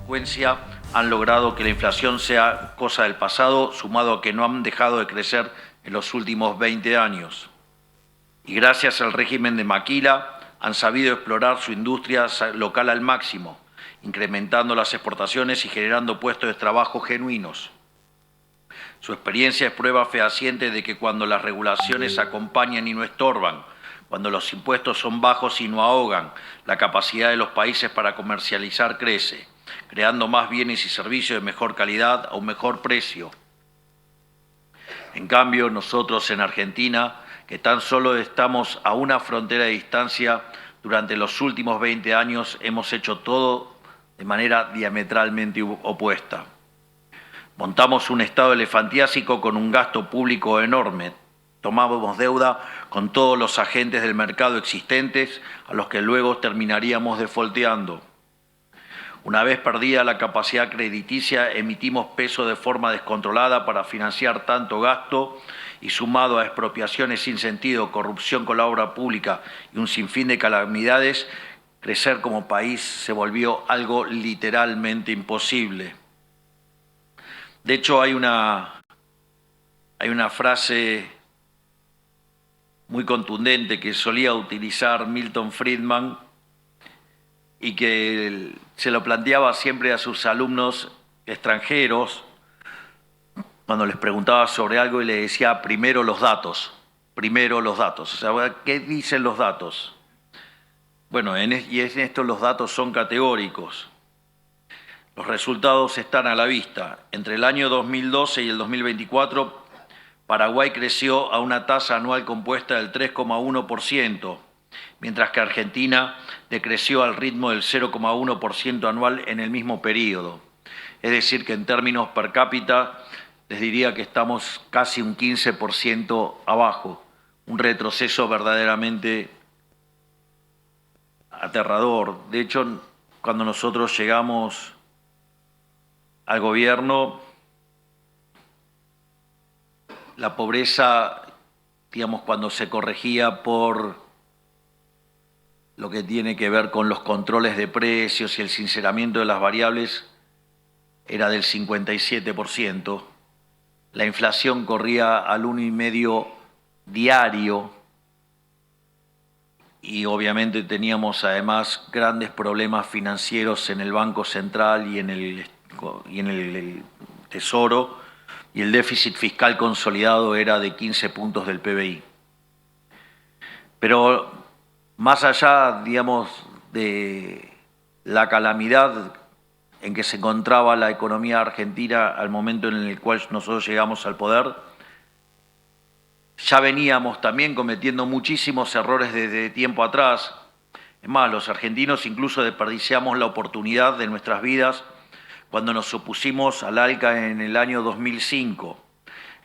consecuencia han logrado que la inflación sea cosa del pasado, sumado a que no han dejado de crecer en los últimos 20 años. Y gracias al régimen de Maquila han sabido explorar su industria local al máximo, incrementando las exportaciones y generando puestos de trabajo genuinos. Su experiencia es prueba fehaciente de que cuando las regulaciones acompañan y no estorban, cuando los impuestos son bajos y no ahogan, la capacidad de los países para comercializar crece, creando más bienes y servicios de mejor calidad a un mejor precio. En cambio, nosotros en Argentina, que tan solo estamos a una frontera de distancia, durante los últimos 20 años hemos hecho todo de manera diametralmente opuesta. Montamos un Estado elefantiásico con un gasto público enorme. Tomábamos deuda con todos los agentes del mercado existentes a los que luego terminaríamos defolteando. Una vez perdida la capacidad crediticia, emitimos peso de forma descontrolada para financiar tanto gasto y sumado a expropiaciones sin sentido, corrupción con la obra pública y un sinfín de calamidades, crecer como país se volvió algo literalmente imposible. De hecho, hay una frase muy contundente que solía utilizar Milton Friedman y que se lo planteaba siempre a sus alumnos extranjeros cuando les preguntaba sobre algo y le decía primero los datos. O sea, ¿qué dicen los datos? Bueno, en esto los datos son categóricos. Los resultados están a la vista. Entre el año 2012 y el 2024, Paraguay creció a una tasa anual compuesta del 3,1%, mientras que Argentina decreció al ritmo del 0,1% anual en el mismo periodo. Es decir, que en términos per cápita, les diría que estamos casi un 15% abajo, un retroceso verdaderamente aterrador. De hecho, cuando nosotros llegamos al gobierno, la pobreza, digamos, cuando se corregía por lo que tiene que ver con los controles de precios y el sinceramiento de las variables, era del 57%. La inflación corría al 1,5% diario y obviamente teníamos además grandes problemas financieros en el Banco Central y en el Tesoro, y el déficit fiscal consolidado era de 15 puntos del PBI. Pero más allá, digamos, de la calamidad en que se encontraba la economía argentina al momento en el cual nosotros llegamos al poder, ya veníamos también cometiendo muchísimos errores desde tiempo atrás. Es más, los argentinos incluso desperdiciamos la oportunidad de nuestras vidas cuando nos opusimos al ALCA en el año 2005,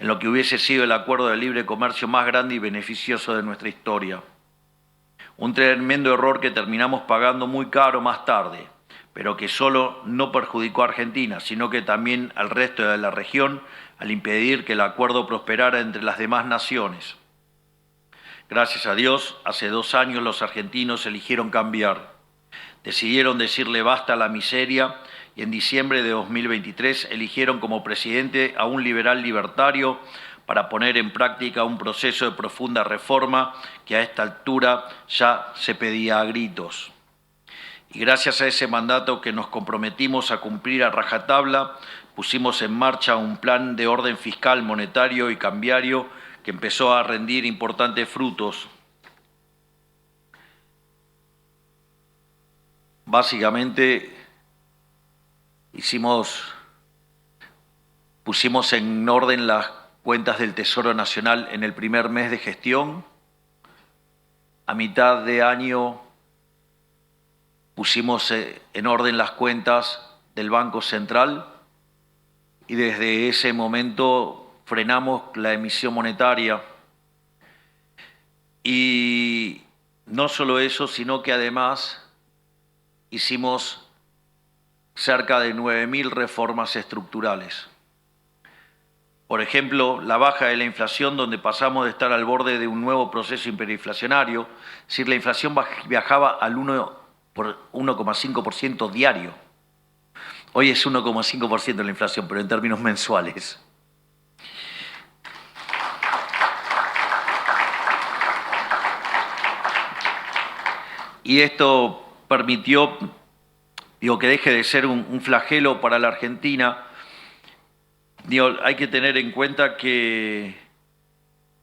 en lo que hubiese sido el acuerdo de libre comercio más grande y beneficioso de nuestra historia. Un tremendo error que terminamos pagando muy caro más tarde, pero que solo no perjudicó a Argentina, sino que también al resto de la región al impedir que el acuerdo prosperara entre las demás naciones. Gracias a Dios, hace 2 años los argentinos eligieron cambiar. Decidieron decirle basta a la miseria y en diciembre de 2023 eligieron como presidente a un liberal libertario para poner en práctica un proceso de profunda reforma que a esta altura ya se pedía a gritos. Y gracias a ese mandato que nos comprometimos a cumplir a rajatabla, pusimos en marcha un plan de orden fiscal, monetario y cambiario que empezó a rendir importantes frutos. Básicamente, pusimos en orden las cuentas del Tesoro Nacional en el primer mes de gestión. A mitad de año pusimos en orden las cuentas del Banco Central y desde ese momento frenamos la emisión monetaria. Y no solo eso, sino que además hicimos cerca de 9.000 reformas estructurales. Por ejemplo, la baja de la inflación, donde pasamos de estar al borde de un nuevo proceso hiperinflacionario, es decir, la inflación viajaba al 1,5% diario. Hoy es 1,5% la inflación, pero en términos mensuales. Y esto permitió, que deje de ser un flagelo para la Argentina. Hay que tener en cuenta que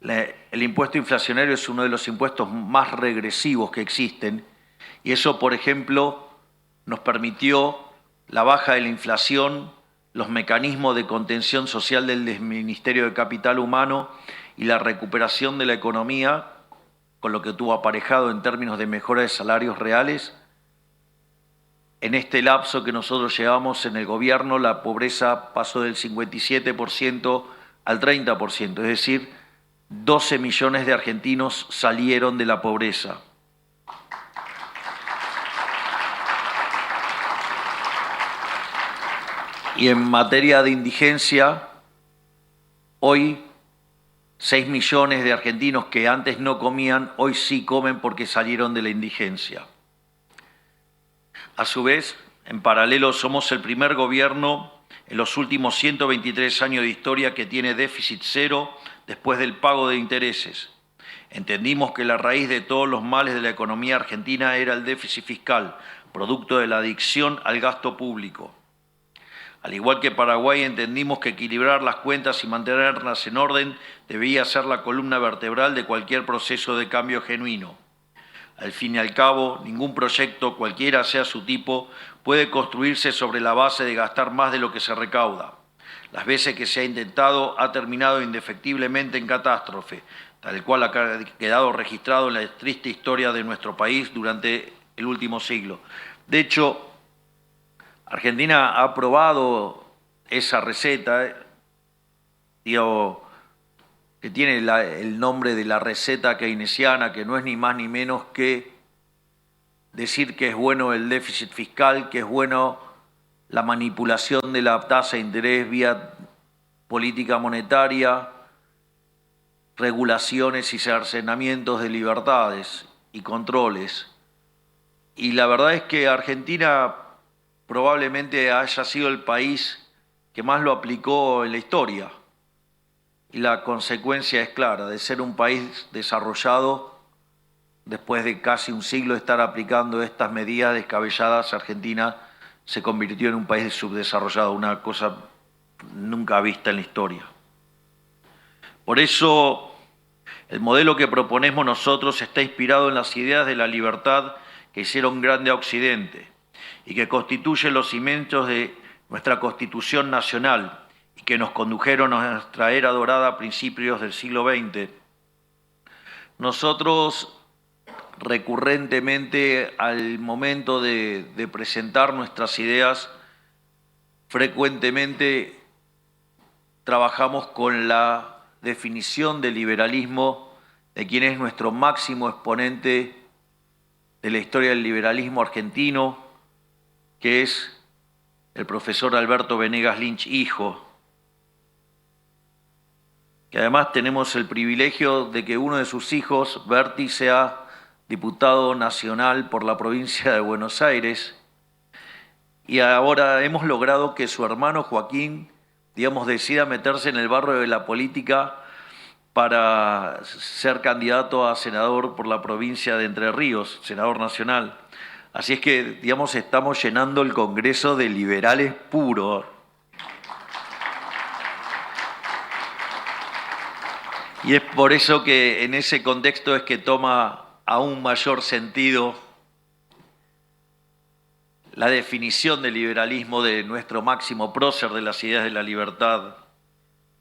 el impuesto inflacionario es uno de los impuestos más regresivos que existen, y eso, por ejemplo, nos permitió la baja de la inflación, los mecanismos de contención social del Ministerio de Capital Humano y la recuperación de la economía, con lo que tuvo aparejado en términos de mejora de salarios reales. En este lapso que nosotros llevamos en el gobierno, la pobreza pasó del 57% al 30%, es decir, 12 millones de argentinos salieron de la pobreza. Y en materia de indigencia, hoy 6 millones de argentinos que antes no comían, hoy sí comen porque salieron de la indigencia. A su vez, en paralelo, somos el primer gobierno en los últimos 123 años de historia que tiene déficit cero después del pago de intereses. Entendimos que la raíz de todos los males de la economía argentina era el déficit fiscal, producto de la adicción al gasto público. Al igual que Paraguay, entendimos que equilibrar las cuentas y mantenerlas en orden debía ser la columna vertebral de cualquier proceso de cambio genuino. Al fin y al cabo, ningún proyecto, cualquiera sea su tipo, puede construirse sobre la base de gastar más de lo que se recauda. Las veces que se ha intentado, ha terminado indefectiblemente en catástrofe, tal cual ha quedado registrado en la triste historia de nuestro país durante el último siglo. De hecho, Argentina ha probado esa receta, que tiene el nombre de la receta keynesiana, que no es ni más ni menos que decir que es bueno el déficit fiscal, que es bueno la manipulación de la tasa de interés vía política monetaria, regulaciones y cercenamientos de libertades y controles. Y la verdad es que Argentina probablemente haya sido el país que más lo aplicó en la historia. Y la consecuencia es clara, de ser un país desarrollado, después de casi un siglo de estar aplicando estas medidas descabelladas, Argentina se convirtió en un país subdesarrollado, una cosa nunca vista en la historia. Por eso, el modelo que proponemos nosotros está inspirado en las ideas de la libertad que hicieron grande a Occidente y que constituyen los cimientos de nuestra Constitución Nacional y que nos condujeron a nuestra era dorada a principios del siglo XX. Nosotros recurrentemente, al momento de presentar nuestras ideas, frecuentemente trabajamos con la definición del liberalismo de quien es nuestro máximo exponente de la historia del liberalismo argentino, que es el profesor Alberto Venegas Lynch, hijo, que además tenemos el privilegio de que uno de sus hijos, Berti, sea diputado nacional por la provincia de Buenos Aires, y ahora hemos logrado que su hermano Joaquín, decida meterse en el barro de la política para ser candidato a senador por la provincia de Entre Ríos, senador nacional. Así es que, estamos llenando el Congreso de liberales puros. Y es por eso que en ese contexto es que toma aún mayor sentido la definición del liberalismo de nuestro máximo prócer de las ideas de la libertad,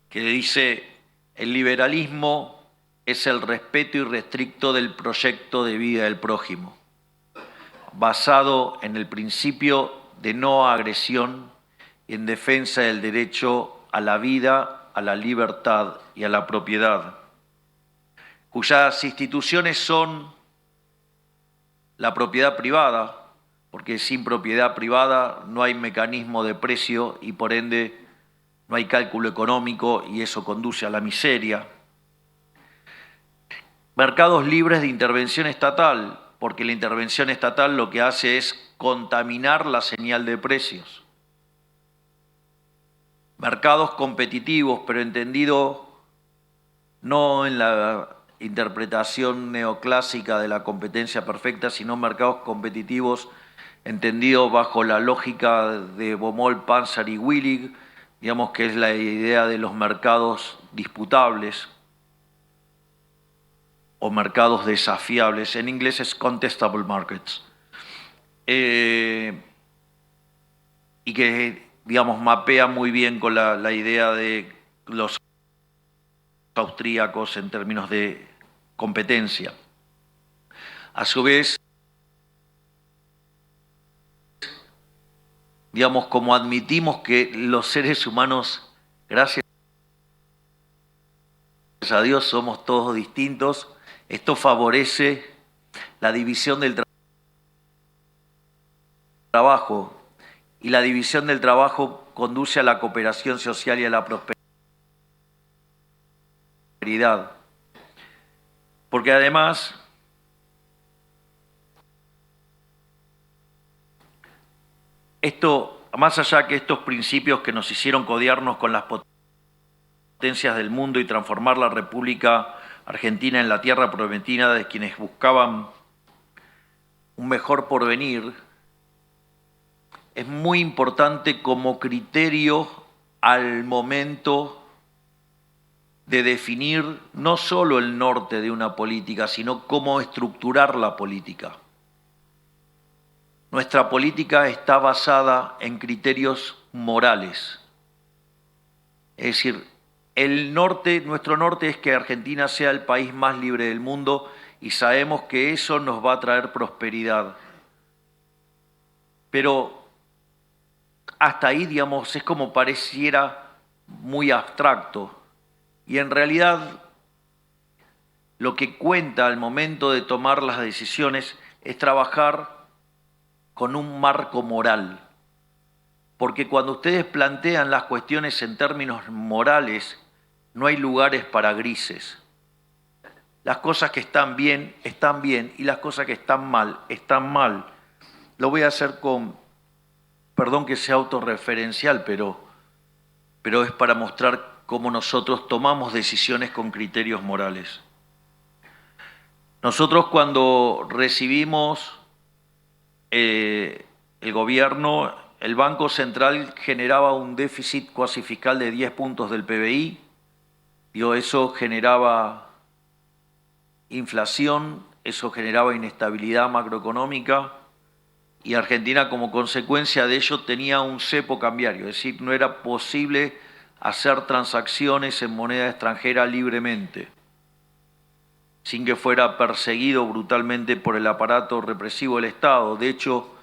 que dice: el liberalismo es el respeto irrestricto del proyecto de vida del prójimo, basado en el principio de no agresión y en defensa del derecho a la vida, a la libertad y a la propiedad, cuyas instituciones son la propiedad privada, porque sin propiedad privada no hay mecanismo de precio y por ende no hay cálculo económico y eso conduce a la miseria. Mercados libres de intervención estatal, porque la intervención estatal lo que hace es contaminar la señal de precios. Mercados competitivos, pero entendido no en la interpretación neoclásica de la competencia perfecta, sino mercados competitivos entendido bajo la lógica de Baumol, Panzer y Willig, digamos que es la idea de los mercados disputables o mercados desafiables. En inglés es contestable markets. Y que, digamos, mapea muy bien con la idea de los austríacos en términos de competencia. A su vez, digamos, como admitimos que los seres humanos, gracias a Dios, somos todos distintos, esto favorece la división del trabajo, y la división del trabajo conduce a la cooperación social y a la prosperidad. Porque además, esto, más allá que estos principios que nos hicieron codearnos con las potencias del mundo y transformar la República Argentina en la tierra prometida de quienes buscaban un mejor porvenir, es muy importante como criterio al momento de definir no solo el norte de una política, sino cómo estructurar la política. Nuestra política está basada en criterios morales. Es decir, nuestro norte es que Argentina sea el país más libre del mundo y sabemos que eso nos va a traer prosperidad. Pero hasta ahí, digamos, es como pareciera muy abstracto. Y en realidad lo que cuenta al momento de tomar las decisiones es trabajar con un marco moral. Porque cuando ustedes plantean las cuestiones en términos morales, no hay lugares para grises. Las cosas que están bien, y las cosas que están mal. Lo voy a hacer con, perdón que sea autorreferencial, pero es para mostrar cómo nosotros tomamos decisiones con criterios morales. Nosotros cuando recibimos el gobierno, el Banco Central generaba un déficit cuasi fiscal de 10 puntos del PBI, eso generaba inflación, eso generaba inestabilidad macroeconómica, y Argentina como consecuencia de ello tenía un cepo cambiario, es decir, no era posible hacer transacciones en moneda extranjera libremente, sin que fuera perseguido brutalmente por el aparato represivo del Estado. De hecho,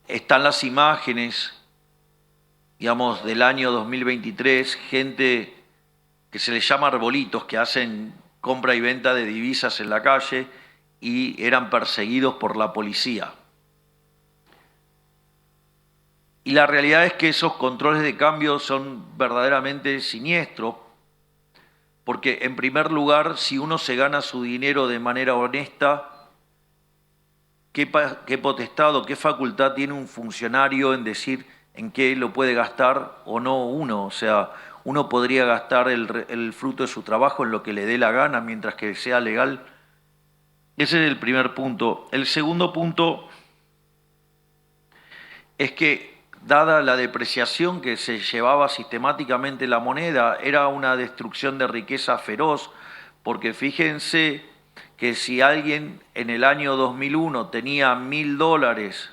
están las imágenes, digamos, del año 2023, gente que se les llama arbolitos, que hacen compra y venta de divisas en la calle y eran perseguidos por la policía. Y la realidad es que esos controles de cambio son verdaderamente siniestros, porque en primer lugar, si uno se gana su dinero de manera honesta, ¿qué potestad o qué facultad tiene un funcionario en decir en qué lo puede gastar o no uno? O sea, uno podría gastar el fruto de su trabajo en lo que le dé la gana mientras que sea legal. Ese es el primer punto. El segundo punto es que, dada la depreciación que se llevaba sistemáticamente la moneda, era una destrucción de riqueza feroz, porque fíjense que si alguien en el año 2001 tenía $1.000,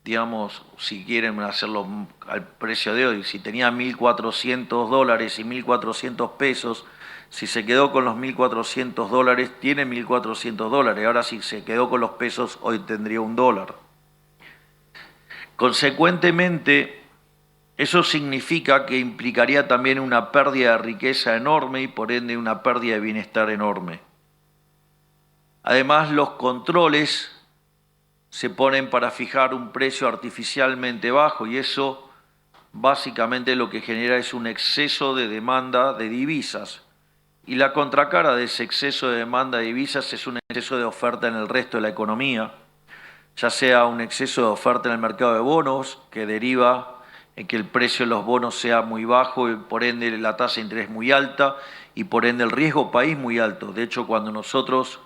digamos, si quieren hacerlo al precio de hoy, si tenía $1.400 y 1.400 pesos, si se quedó con los $1.400, tiene $1.400. Ahora si se quedó con los pesos, hoy tendría $1. Consecuentemente, eso significa que implicaría también una pérdida de riqueza enorme y por ende una pérdida de bienestar enorme. Además, los controles se ponen para fijar un precio artificialmente bajo y eso básicamente lo que genera es un exceso de demanda de divisas. Y la contracara de ese exceso de demanda de divisas es un exceso de oferta en el resto de la economía, ya sea un exceso de oferta en el mercado de bonos que deriva en que el precio de los bonos sea muy bajo y por ende la tasa de interés muy alta y por ende el riesgo país muy alto. De hecho, cuando nosotros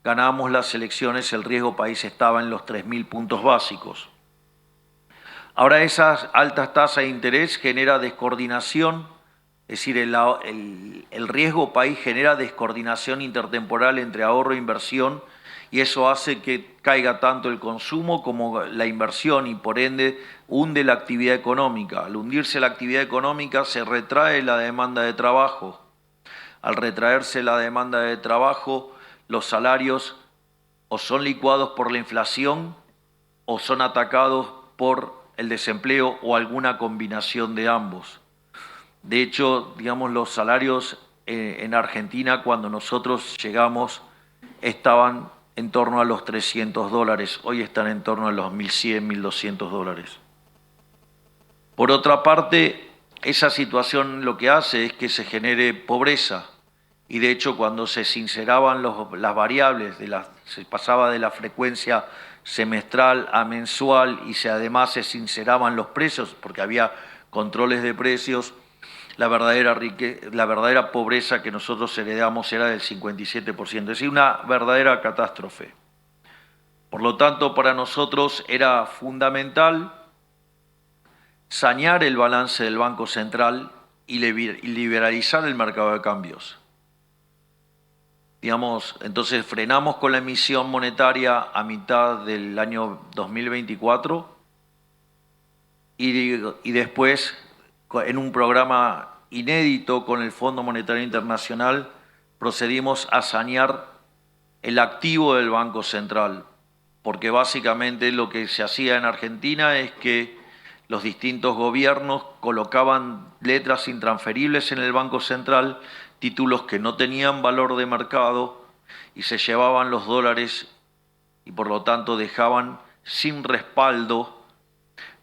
ganamos las elecciones, el riesgo país estaba en los 3.000 puntos básicos. Ahora esas altas tasas de interés genera descoordinación, es decir, el riesgo país genera descoordinación intertemporal entre ahorro e inversión y eso hace que caiga tanto el consumo como la inversión y por ende hunde la actividad económica. Al hundirse la actividad económica se retrae la demanda de trabajo. Al retraerse la demanda de trabajo, los salarios o son licuados por la inflación o son atacados por el desempleo o alguna combinación de ambos. De hecho, digamos, los salarios en Argentina cuando nosotros llegamos estaban en torno a los $300, hoy están en torno a los 1.100, 1.200 dólares. Por otra parte, esa situación lo que hace es que se genere pobreza y de hecho cuando se sinceraban las variables, se pasaba de la frecuencia semestral a mensual y además se sinceraban los precios porque había controles de precios, la verdadera pobreza que nosotros heredamos era del 57%, es decir, una verdadera catástrofe. Por lo tanto, para nosotros era fundamental sanear el balance del Banco Central y liberalizar el mercado de cambios. Digamos, entonces frenamos con la emisión monetaria a mitad del año 2024 y después, en un programa inédito con el Fondo Monetario Internacional, procedimos a sanear el activo del Banco Central, porque básicamente lo que se hacía en Argentina es que los distintos gobiernos colocaban letras intransferibles en el Banco Central, títulos que no tenían valor de mercado y se llevaban los dólares y por lo tanto dejaban sin respaldo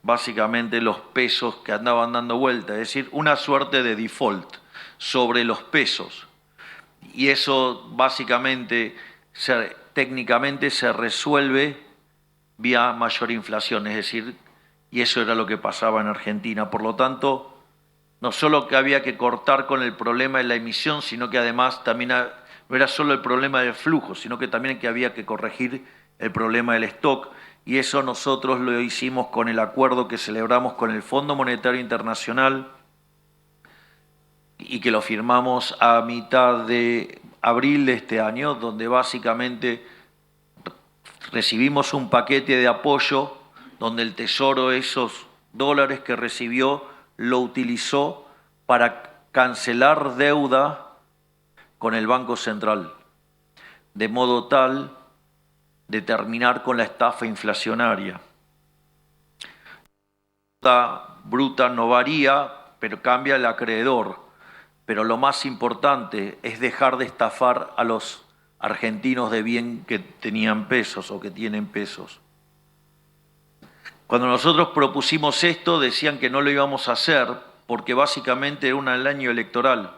básicamente los pesos que andaban dando vuelta, es decir, una suerte de default sobre los pesos. Y eso básicamente técnicamente se resuelve vía mayor inflación, es decir, y eso era lo que pasaba en Argentina. Por lo tanto, no solo que había que cortar con el problema de la emisión, sino que además también no era solo el problema del flujo, sino que también que había que corregir el problema del stock. Y eso nosotros lo hicimos con el acuerdo que celebramos con el Fondo Monetario Internacional y que lo firmamos a mitad de abril de este año, donde básicamente recibimos un paquete de apoyo donde el Tesoro esos dólares que recibió lo utilizó para cancelar deuda con el Banco Central, de modo tal de terminar con la estafa inflacionaria. La bruta no varía, pero cambia el acreedor. Pero lo más importante es dejar de estafar a los argentinos de bien que tenían pesos o que tienen pesos. Cuando nosotros propusimos esto, decían que no lo íbamos a hacer porque básicamente era el año electoral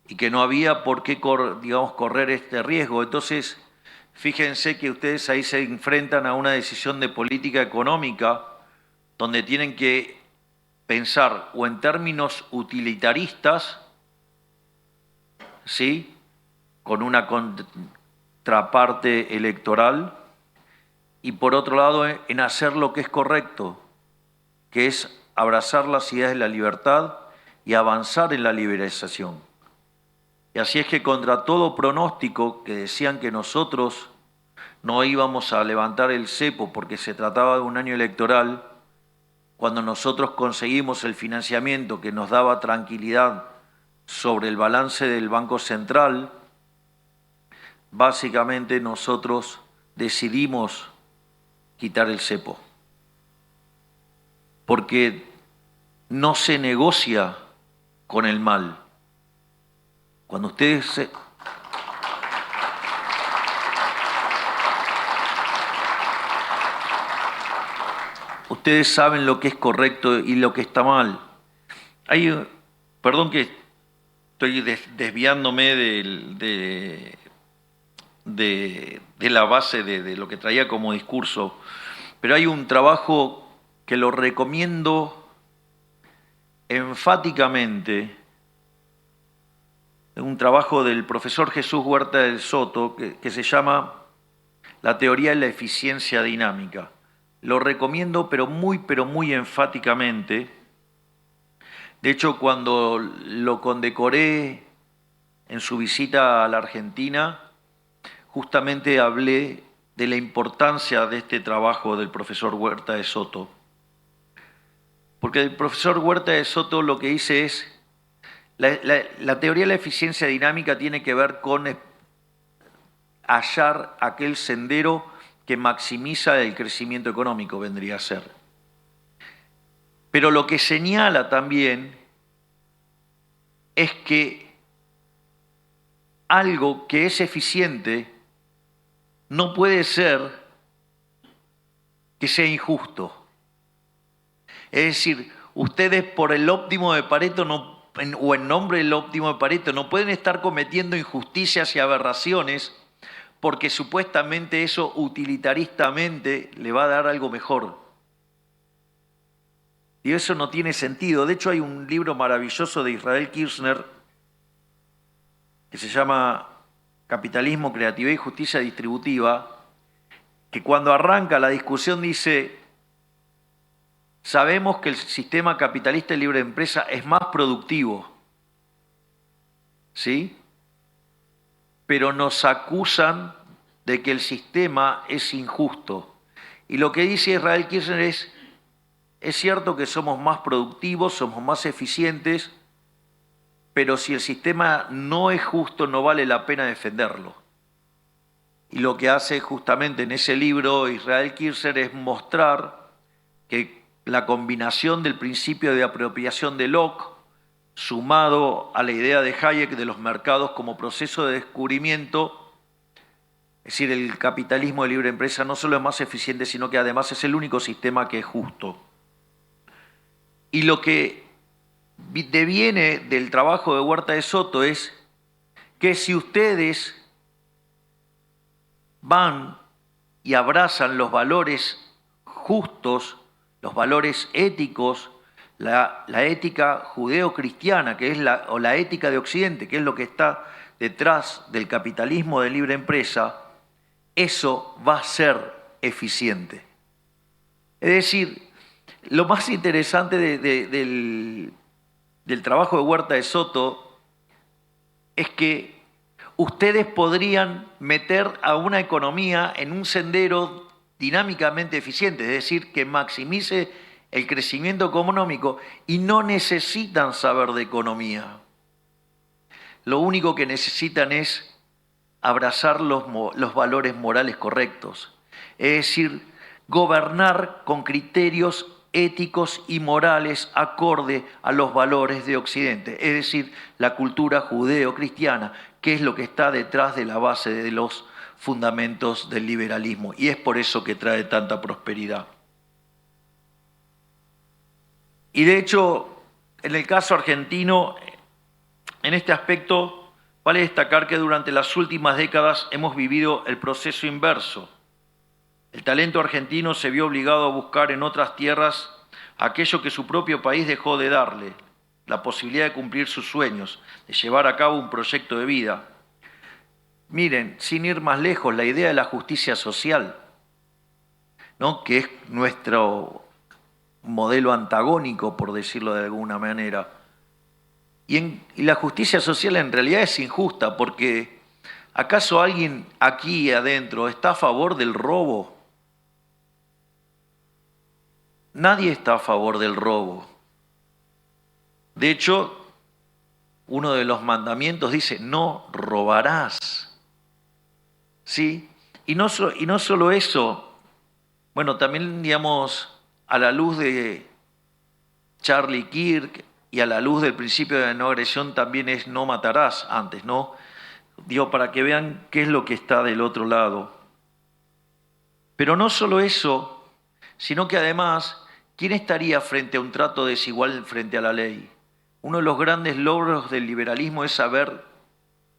y que no había por qué correr este riesgo. Entonces, fíjense que ustedes ahí se enfrentan a una decisión de política económica donde tienen que pensar o en términos utilitaristas, ¿sí?, con una contraparte electoral, y por otro lado en hacer lo que es correcto, que es abrazar las ideas de la libertad y avanzar en la liberalización. Y así es que contra todo pronóstico que decían que nosotros no íbamos a levantar el cepo porque se trataba de un año electoral, cuando nosotros conseguimos el financiamiento que nos daba tranquilidad sobre el balance del Banco Central, básicamente nosotros decidimos quitar el cepo, porque no se negocia con el mal. Cuando ustedes saben lo que es correcto y lo que está mal. Perdón que estoy desviándome de la base de lo que traía como discurso, pero hay un trabajo que lo recomiendo enfáticamente un trabajo del profesor Jesús Huerta del Soto que se llama La teoría de la eficiencia dinámica. Lo recomiendo, pero muy enfáticamente. De hecho, cuando lo condecoré en su visita a la Argentina, justamente hablé de la importancia de este trabajo del profesor Huerta de Soto. Porque el profesor Huerta de Soto lo que dice es, la teoría de la eficiencia dinámica tiene que ver con hallar aquel sendero que maximiza el crecimiento económico, vendría a ser. Pero lo que señala también es que algo que es eficiente no puede ser que sea injusto. Es decir, ustedes por el óptimo de Pareto o en nombre del óptimo de Pareto no pueden estar cometiendo injusticias y aberraciones porque supuestamente eso utilitaristamente le va a dar algo mejor. Y eso no tiene sentido. De hecho, hay un libro maravilloso de Israel Kirzner que se llama Capitalismo, Creatividad y Justicia Distributiva, que cuando arranca la discusión dice: sabemos que el sistema capitalista y libre empresa es más productivo, ¿sí? Pero nos acusan de que el sistema es injusto. Y lo que dice Israel Kirzner es cierto que somos más productivos, somos más eficientes, pero si el sistema no es justo, no vale la pena defenderlo. Y lo que hace justamente en ese libro Israel Kirzner es mostrar que la combinación del principio de apropiación de Locke, sumado a la idea de Hayek de los mercados como proceso de descubrimiento, es decir, el capitalismo de libre empresa no solo es más eficiente, sino que además es el único sistema que es justo. Y lo que deviene del trabajo de Huerta de Soto es que si ustedes van y abrazan los valores justos, los valores éticos, la ética judeo-cristiana, que es la ética de Occidente, que es lo que está detrás del capitalismo de libre empresa, eso va a ser eficiente. Es decir, lo más interesante del trabajo de Huerta de Soto es que ustedes podrían meter a una economía en un sendero dinámicamente eficiente, es decir, que maximice el crecimiento económico y no necesitan saber de economía. Lo único que necesitan es abrazar los valores morales correctos, es decir, gobernar con criterios éticos y morales acorde a los valores de Occidente, es decir, la cultura judeo-cristiana, que es lo que está detrás de la base de los fundamentos del liberalismo, y es por eso que trae tanta prosperidad. Y de hecho, en el caso argentino, en este aspecto, vale destacar que durante las últimas décadas hemos vivido el proceso inverso. El talento argentino se vio obligado a buscar en otras tierras aquello que su propio país dejó de darle, la posibilidad de cumplir sus sueños, de llevar a cabo un proyecto de vida. Miren, sin ir más lejos, la idea de la justicia social, ¿no?, que es nuestro modelo antagónico, por decirlo de alguna manera. Y la justicia social en realidad es injusta, porque ¿acaso alguien aquí adentro está a favor del robo? Nadie está a favor del robo. De hecho, uno de los mandamientos dice: no robarás. ¿Sí? Y no solo eso, bueno, también, digamos, a la luz de Charlie Kirk y a la luz del principio de no agresión, también es no matarás antes, ¿no? Digo, para que vean qué es lo que está del otro lado. Pero no solo eso, sino que además, ¿quién estaría frente a un trato desigual frente a la ley? Uno de los grandes logros del liberalismo es haber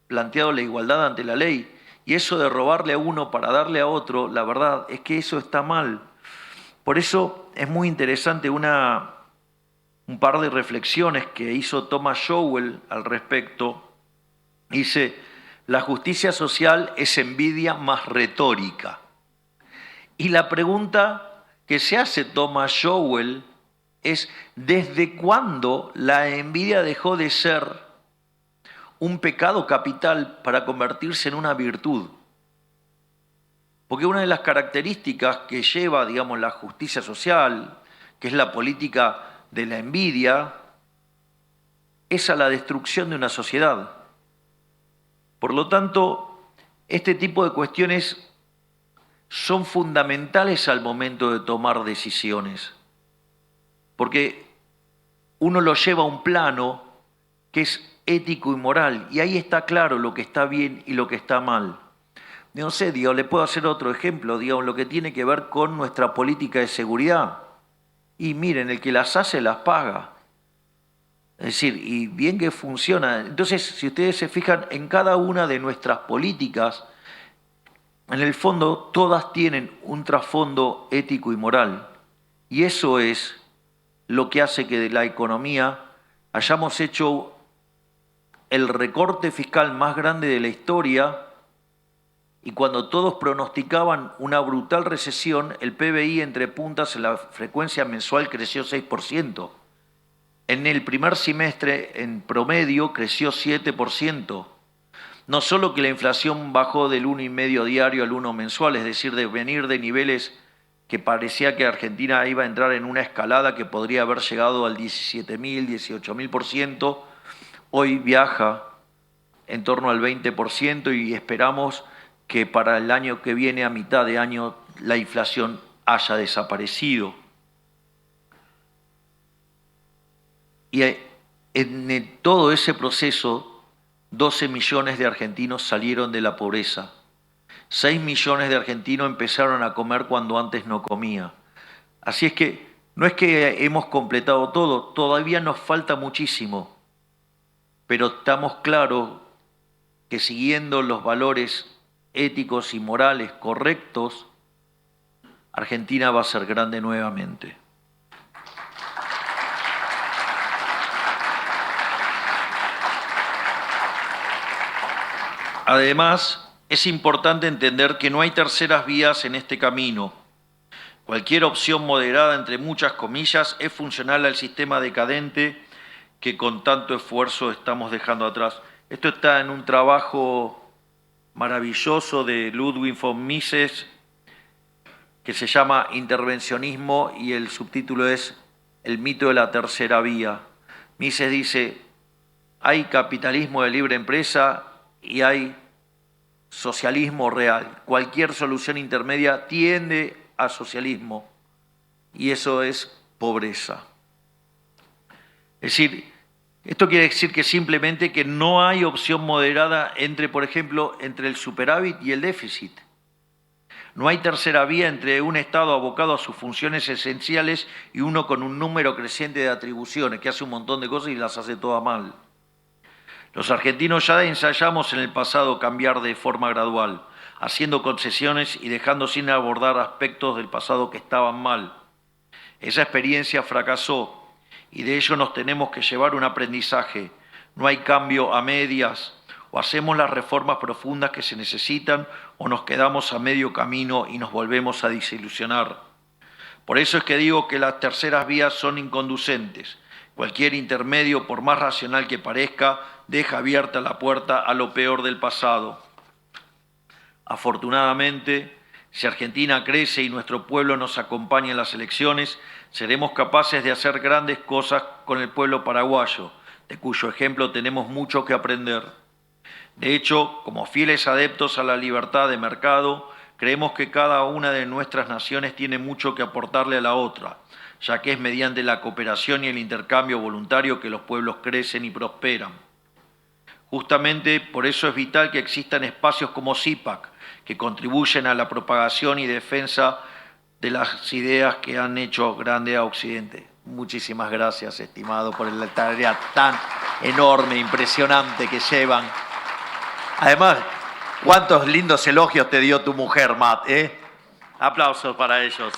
planteado la igualdad ante la ley. Y eso de robarle a uno para darle a otro, la verdad es que eso está mal. Por eso es muy interesante una un par de reflexiones que hizo Thomas Sowell al respecto. Dice, la justicia social es envidia más retórica. Y la pregunta que se hace Thomas Sowell es, ¿desde cuándo la envidia dejó de ser un pecado capital para convertirse en una virtud? Porque una de las características que lleva, digamos, la justicia social, que es la política de la envidia, es a la destrucción de una sociedad. Por lo tanto, este tipo de cuestiones son fundamentales al momento de tomar decisiones, porque uno lo lleva a un plano que es ético y moral, y ahí está claro lo que está bien y lo que está mal. No sé, digo, le puedo hacer otro ejemplo, digamos, lo que tiene que ver con nuestra política de seguridad. Y miren, el que las hace las paga. Es decir, y bien que funciona. Entonces, si ustedes se fijan en cada una de nuestras políticas, en el fondo todas tienen un trasfondo ético y moral. Y eso es lo que hace que de la economía hayamos hecho el recorte fiscal más grande de la historia, y cuando todos pronosticaban una brutal recesión, el PBI entre puntas en la frecuencia mensual creció 6%. En el primer semestre, en promedio, creció 7%. No solo que la inflación bajó del 1,5 diario al 1 mensual, es decir, de venir de niveles que parecía que Argentina iba a entrar en una escalada que podría haber llegado al 17.000, 18.000%, hoy viaja en torno al 20% y esperamos que para el año que viene, a mitad de año, la inflación haya desaparecido. Y en todo ese proceso, 12 millones de argentinos salieron de la pobreza. 6 millones de argentinos empezaron a comer cuando antes no comía. Así es que no es que hemos completado todo, todavía nos falta muchísimo, pero estamos claros que siguiendo los valores éticos y morales correctos, Argentina va a ser grande nuevamente. Además, es importante entender que no hay terceras vías en este camino. Cualquier opción moderada, entre muchas comillas, es funcional al sistema decadente que con tanto esfuerzo estamos dejando atrás. Esto está en un trabajo maravilloso de Ludwig von Mises que se llama Intervencionismo y el subtítulo es El mito de la tercera vía. Mises dice, hay capitalismo de libre empresa y hay socialismo real. Cualquier solución intermedia tiende a socialismo y eso es pobreza. Es decir, esto quiere decir que simplemente que no hay opción moderada entre, por ejemplo, entre el superávit y el déficit. No hay tercera vía entre un Estado abocado a sus funciones esenciales y uno con un número creciente de atribuciones, que hace un montón de cosas y las hace todas mal. Los argentinos ya ensayamos en el pasado cambiar de forma gradual, haciendo concesiones y dejando sin abordar aspectos del pasado que estaban mal. Esa experiencia fracasó y de ello nos tenemos que llevar un aprendizaje. No hay cambio a medias, o hacemos las reformas profundas que se necesitan o nos quedamos a medio camino y nos volvemos a desilusionar. Por eso es que digo que las terceras vías son inconducentes. Cualquier intermedio, por más racional que parezca, deja abierta la puerta a lo peor del pasado. Afortunadamente, si Argentina crece y nuestro pueblo nos acompaña en las elecciones, seremos capaces de hacer grandes cosas con el pueblo paraguayo, de cuyo ejemplo tenemos mucho que aprender. De hecho, como fieles adeptos a la libertad de mercado, creemos que cada una de nuestras naciones tiene mucho que aportarle a la otra, ya que es mediante la cooperación y el intercambio voluntario que los pueblos crecen y prosperan. Justamente por eso es vital que existan espacios como CIPAC, que contribuyen a la propagación y defensa de las ideas que han hecho grande a Occidente. Muchísimas gracias, estimado, por la tarea tan enorme, impresionante que llevan. Además, cuántos lindos elogios te dio tu mujer, Matt, ¿eh? Aplausos para ellos.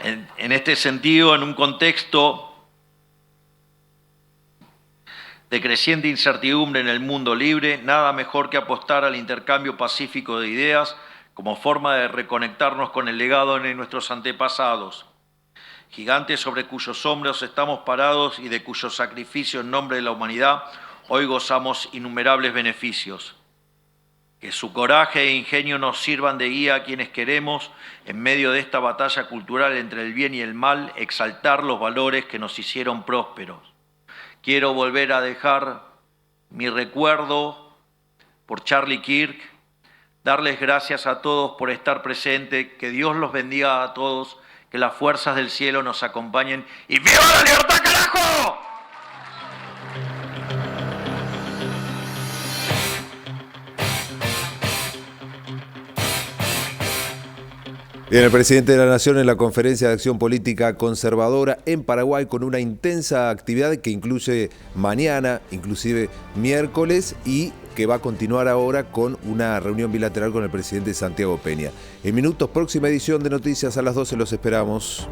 En este sentido, en un contexto de creciente incertidumbre en el mundo libre, nada mejor que apostar al intercambio pacífico de ideas como forma de reconectarnos con el legado de nuestros antepasados, gigantes sobre cuyos hombros estamos parados y de cuyo sacrificio en nombre de la humanidad hoy gozamos innumerables beneficios. Que su coraje e ingenio nos sirvan de guía a quienes queremos, en medio de esta batalla cultural entre el bien y el mal, exaltar los valores que nos hicieron prósperos. Quiero volver a dejar mi recuerdo por Charlie Kirk, darles gracias a todos por estar presentes, que Dios los bendiga a todos, que las fuerzas del cielo nos acompañen y ¡viva la libertad, carajo! Bien, el presidente de la Nación en la Conferencia de Acción Política Conservadora en Paraguay con una intensa actividad que incluye mañana, inclusive miércoles, y que va a continuar ahora con una reunión bilateral con el presidente Santiago Peña. En minutos, próxima edición de Noticias a las 12, los esperamos.